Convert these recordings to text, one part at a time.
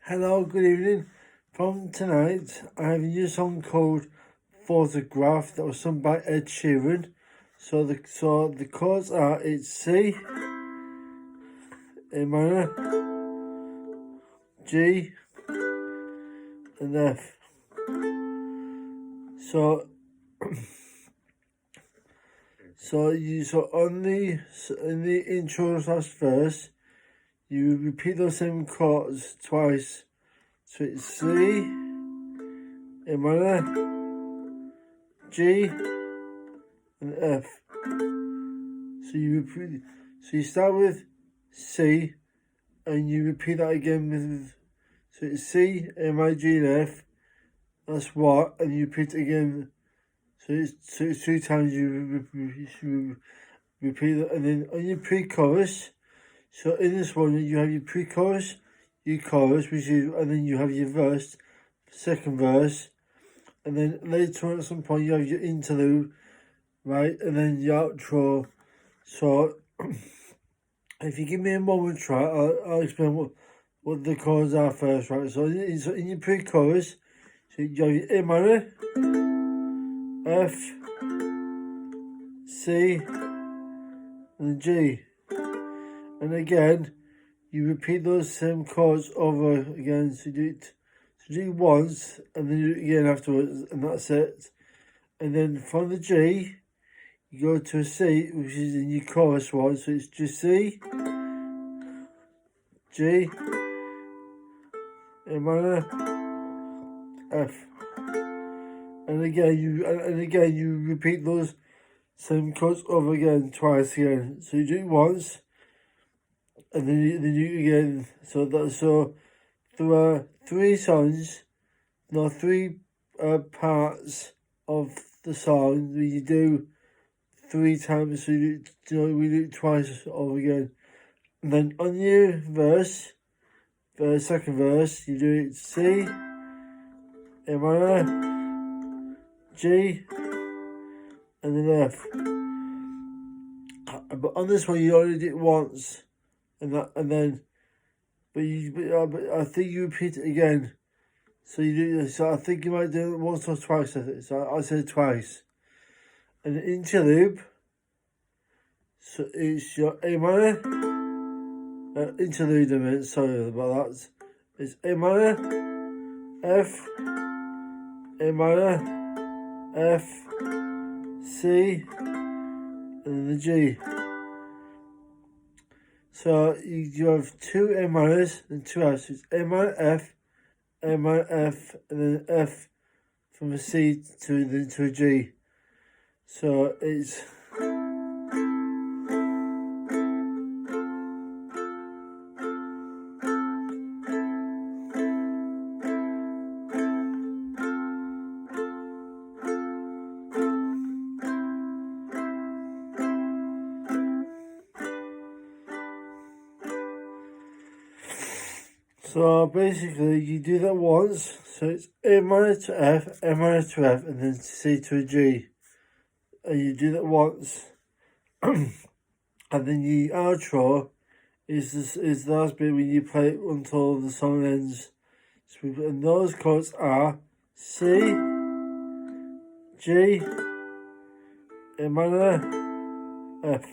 Hello, good evening. From tonight, I have a new song called Photograph that was sung by Ed Sheeran. So the chords are it's C, A minor, G, and F. So in the intro slash verse, you repeat those same chords twice. So it's C, A minor, G, and F. So you start with C, and you repeat that again with. So it's C, M, I, G, and F. That's what, and you repeat it again. So it's 2 times you repeat it, and then on your pre-chorus. So in this one, you have your pre-chorus, your chorus, and then you have your verse, second verse, and then later on at some point you have your interlude, right, and then your outro. So if you give me a moment, try, I'll explain what the chords are first, right? So in your pre-chorus, so you have your A minor, F, C, and G. And again, you repeat those same chords over again. So do it once, and then do it again afterwards, and that's it. And then from the G, you go to a C, which is in your chorus one. So it's just C, G, A minor, F. And again you repeat those same chords over again twice again. So you do it once, and then you do it again. So there are 3 songs, no 3 parts of the song that you do 3 times. So we do it twice over again. And then on your verse, the second verse, you do it C, A minor, G, and then F. But on this one, you only did it once, but I think you repeat it again. So I think you might do it once or twice. So I said twice. And the interlude, so it's your A minor, interlude. I mean, sorry about that. It's A minor, F, A minor, F, C, and then the G. So you have 2 A minors and 2 Fs. It's A minor, F, A minor, F, and then F from a C to a G. So it's. So basically you do that once, so it's A minor to F, A minor to F, and then C to a G. And you do that once. And then the outro is the last bit when you play it until the song ends. And those chords are C, G, A minor, F.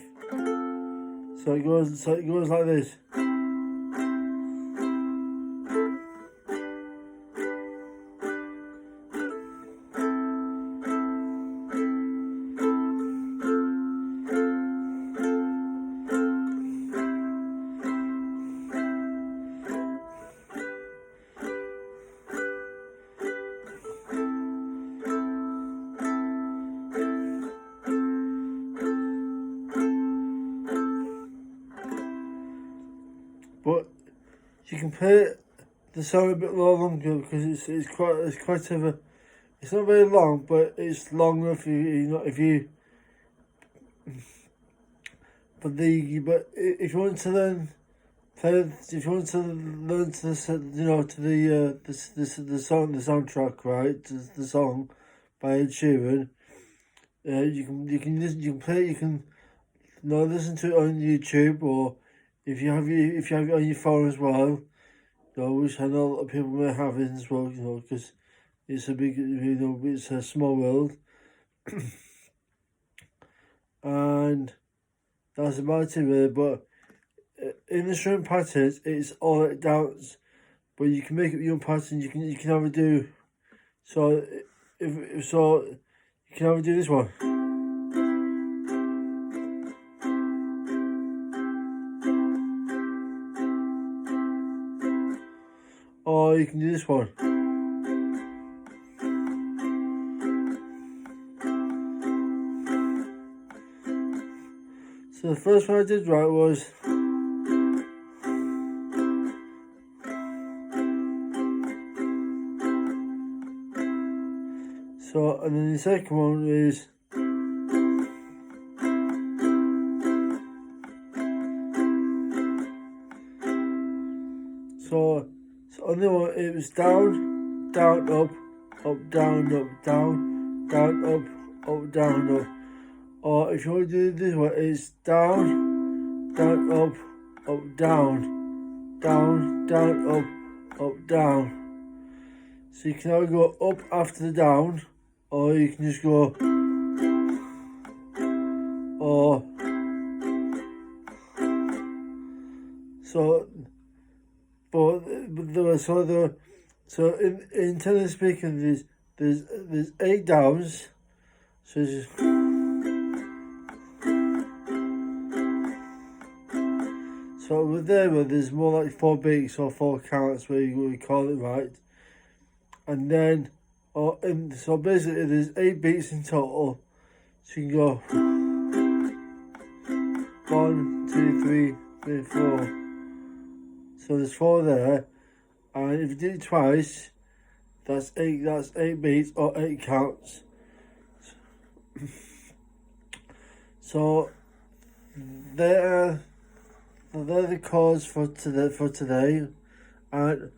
So it goes like this. But you can play the song a bit longer because it's quite of a. It's not very long, but it's long enough if you. But if you want to learn, if you want to learn to the soundtrack, right, the song by Ed Sheeran, you can play it, you can listen to it on YouTube, or if you have it on your phone as well, which I know a lot of people may have in as well, because it's a big, it's a small world. And that's about it really, but in the string patterns, it's all it downs, but you can make it your own pattern. You can either do, so if so, you can either do this one, or you can do this one. So the first one I did right was, so, and then the second one is, so on the one it was down, down, up, down, down, up, down, up. Or if you want to do this one, it's down, down, up, down, up, down. So you can either go up after the down, or you can just go, or, so, so in tenor speaking, there's 8 downs, so it's just, so with there's more like 4 beats or 4 counts where you call it right. And then, so basically there's 8 beats in total. So you can go 1, 2, 3, 4. So there's 4 there. And if you do it twice, that's 8 beats or 8 counts. So they're the chords for today, and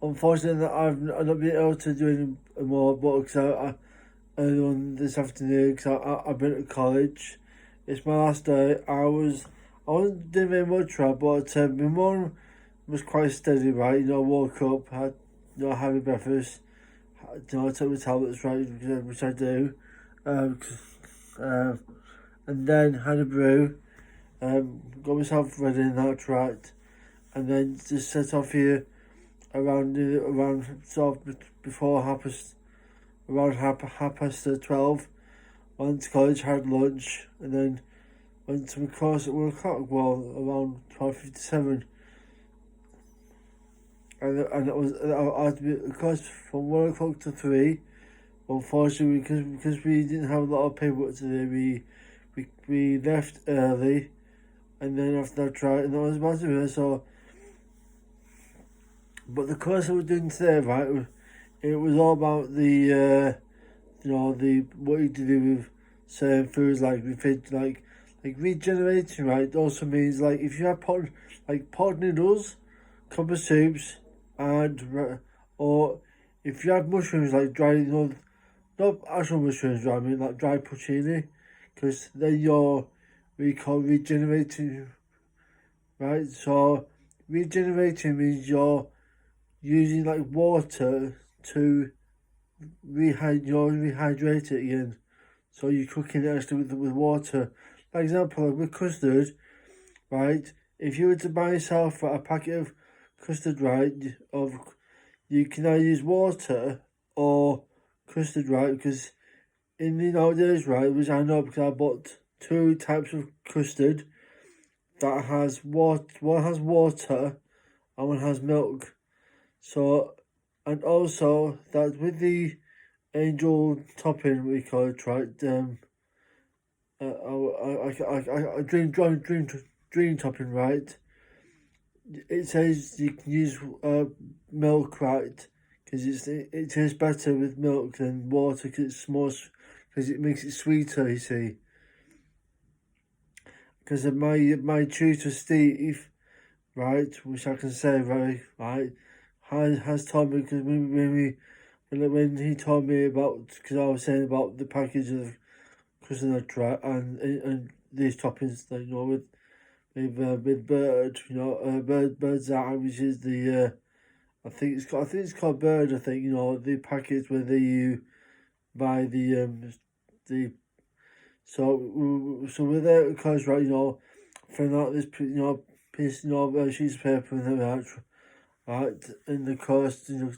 unfortunately I've not been able to do any more, but because I this afternoon, because I've been at college. It's my last day. I wasn't doing very much, right, but my mum was quite steady, right. I woke up, had having breakfast, I took my tablets, right, which I do, and then had a brew. Got myself ready in that, right, and then just set off here around sort of before around half past 12. Went to college, had lunch, and then went to my course at 1 o'clock. Well, around 12:57, and it was I had to be at course from 1 o'clock to 3. Unfortunately, because we didn't have a lot of paperwork today, we left early. And then after that, right, and that was about it. So, but the course I was doing today, right, it was all about the, what you do with certain foods, like regenerating, right. It also means like if you have pot noodles, cup of soups, and or if you have mushrooms like dried, not actual mushrooms, right, I mean like dried porcini, because then we call regenerating, right? So regenerating means you're using like water to rehydrate it again. So you're cooking it actually with water. For example, like with custard, right? If you were to buy yourself a packet of custard, right, you can either use water or custard, right? Because in the nowadays, right, which I know because I bought 2 types of custard that has water, one has water and one has milk. So, and also that with the angel topping, we call it, right, dream topping, right, it says you can use milk, right, because it tastes better with milk than water, because it's more, because it makes it sweeter, you see. Because of my tutor Steve, right, which I can say right, has told me, because when he told me about, because I was saying about the package of custard, right, and these toppings, with bird, bird's eye, which is the I think it's called Bird. I think, you know, the packets where you buy the so we're there because, right, you know, filling out this piece, sheets of paper and then right, in the course, to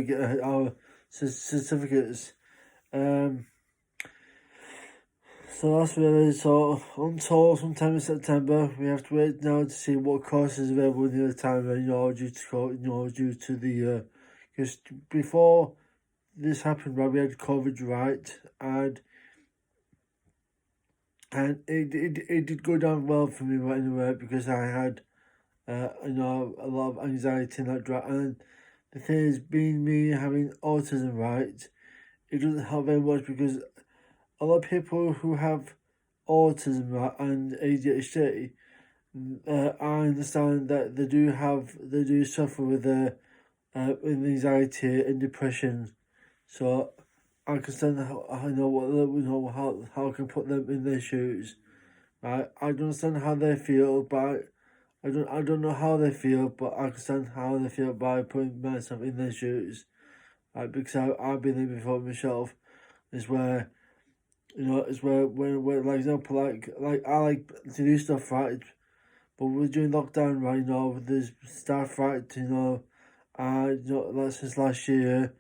get our certificates. So that's really, so until sometime in September, we have to wait now to see what course is available near the time, due to the, because before this happened, right, we had COVID, right, and it did go down well for me right anyway, because I had, a lot of anxiety in that, right, and the thing is, being me having autism, right, it doesn't help very much, because a lot of people who have autism, right, and ADHD, I understand that they do suffer with anxiety and depression. So I understand how I know what how I can put them in their shoes. Right, I don't understand how they feel, but I don't know how they feel, but I understand how they feel by putting myself in their shoes. Right, because I've been there before myself. Is where, it's where when like example, like I like to do stuff, right, but we're during lockdown, right, there's staff, right, that's since last year,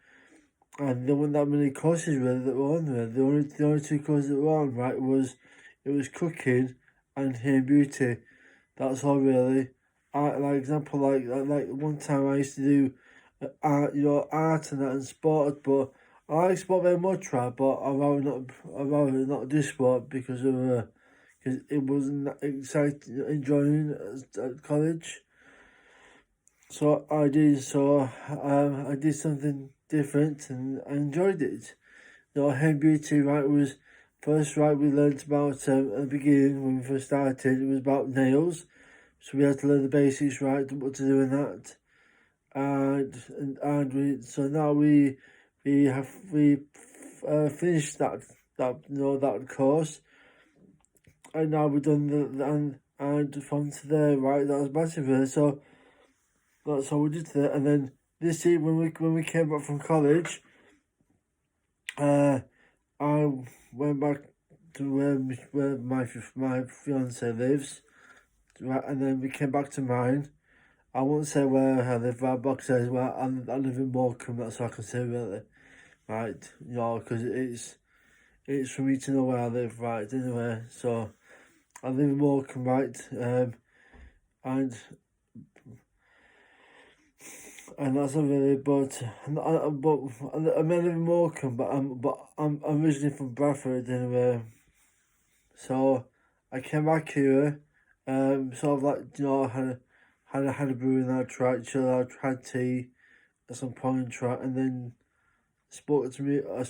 and there weren't that many courses really that were on there. The only two courses that were on, right, it was cooking and hair and beauty. That's all really. Like example, like one time I used to do art, art and that and sport, but I like sport very much, right, but I'd rather not do sport because it wasn't that exciting, enjoying at college. So I did something different and I enjoyed it. Hair beauty, right, was first, right, we learnt about, at the beginning when we first started, it was about nails. So we had to learn the basics, right, what to do in that. So now we finished that course, and now we've done and from today, right, that was massive really. So that's all we did today. And then this year when we came back from college, I went back to where my fiance lives, right, and then we came back to mine. I won't say where I live, right, but says well, I live in Morecambe. That's all I can say really, right? Because it's for me to know where I live, right? Anyway, so I live in Morecambe, right? And that's not really, but I mean, I live in Morecambe, but I'm originally from Bradford anyway. So I came back here, sort of like, had a brew and I tried chill out, had tea at some point, right, and then I spoke to me, a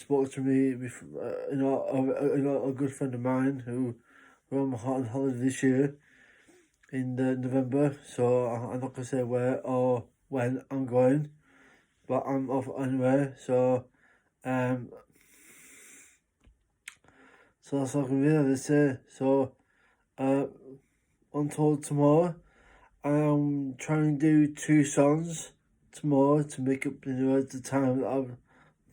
good friend of mine who I'm on holiday this year in November. So I'm not gonna say where or when I'm going, but I'm off anyway. So so that's all I can really say. So until tomorrow, I'm trying to do 2 songs tomorrow to make up, the time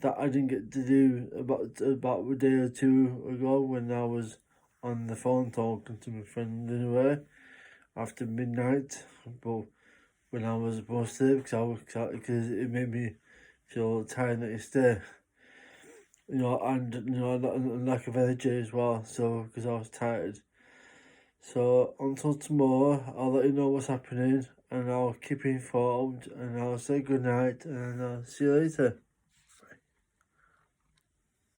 that I didn't get to do about a day or two ago when I was on the phone talking to my friend anyway after midnight, but when I was supposed to, because it made me feel tired next day, and lack of energy as well. So because I was tired. So until tomorrow, I'll let you know what's happening, and I'll keep you informed, and I'll say good night, and I'll see you later.